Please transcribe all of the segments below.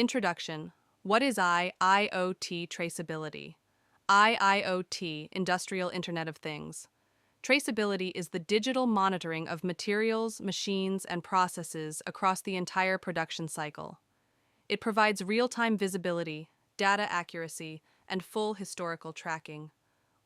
Introduction. What is IIoT traceability? IIoT, Industrial Internet of Things. Traceability is the digital monitoring of materials, machines, and processes across the entire production cycle. It provides real-time visibility, data accuracy, and full historical tracking.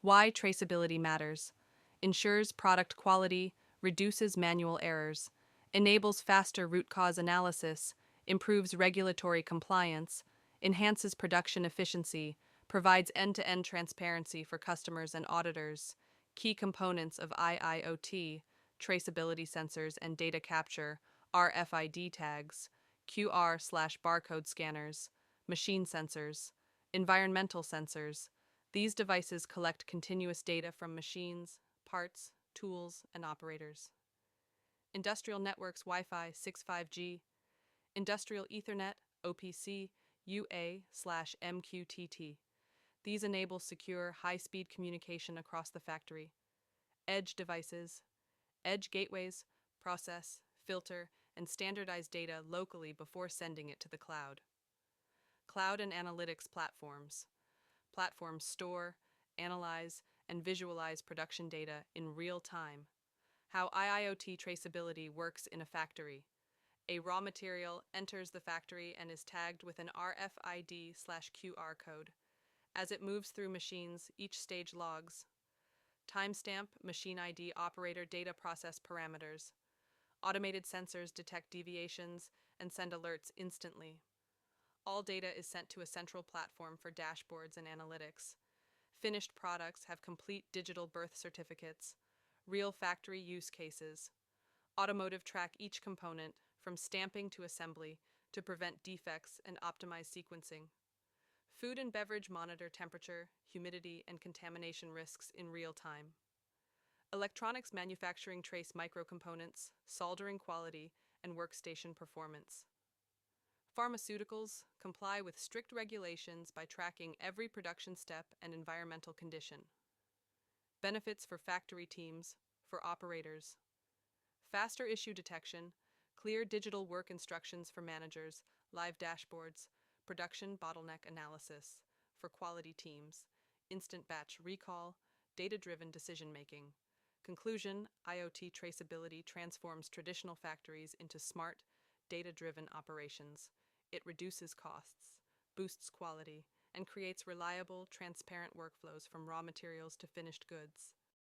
Why traceability matters: ensures product quality, reduces manual errors, enables faster root cause analysis, improves regulatory compliance, enhances production efficiency, provides end-to-end transparency for customers and auditors. Key components of IIoT: traceability sensors and data capture, RFID tags, QR/barcode scanners, machine sensors, environmental sensors. These devices collect continuous data from machines, parts, tools, and operators. Industrial networks: Wi-Fi 6, 5G, Industrial Ethernet, OPC, UA/MQTT. These enable secure, high-speed communication across the factory. Edge devices: edge gateways, process, filter, and standardize data locally before sending it to the cloud. Cloud and analytics platforms. Platforms store, analyze, and visualize production data in real time. How IIoT traceability works in a factory. A raw material enters the factory and is tagged with an RFID/QR code. As it moves through machines, each stage logs. Timestamp, machine ID, operator, data process parameters. Automated sensors detect deviations and send alerts instantly. All data is sent to a central platform for dashboards and analytics. Finished products have complete digital birth certificates. Real factory use cases. Automotive track each component, from stamping to assembly, to prevent defects and optimize sequencing. Food and beverage monitor temperature, humidity, and contamination risks in real time. Electronics manufacturing trace microcomponents, soldering quality, and workstation performance. Pharmaceuticals comply with strict regulations by tracking every production step and environmental condition. Benefits for factory teams, for operators. Faster issue detection, clear digital work instructions for managers, live dashboards, production bottleneck analysis for quality teams, instant batch recall, data-driven decision-making. Conclusion: IoT traceability transforms traditional factories into smart, data-driven operations. It reduces costs, boosts quality, and creates reliable, transparent workflows from raw materials to finished goods.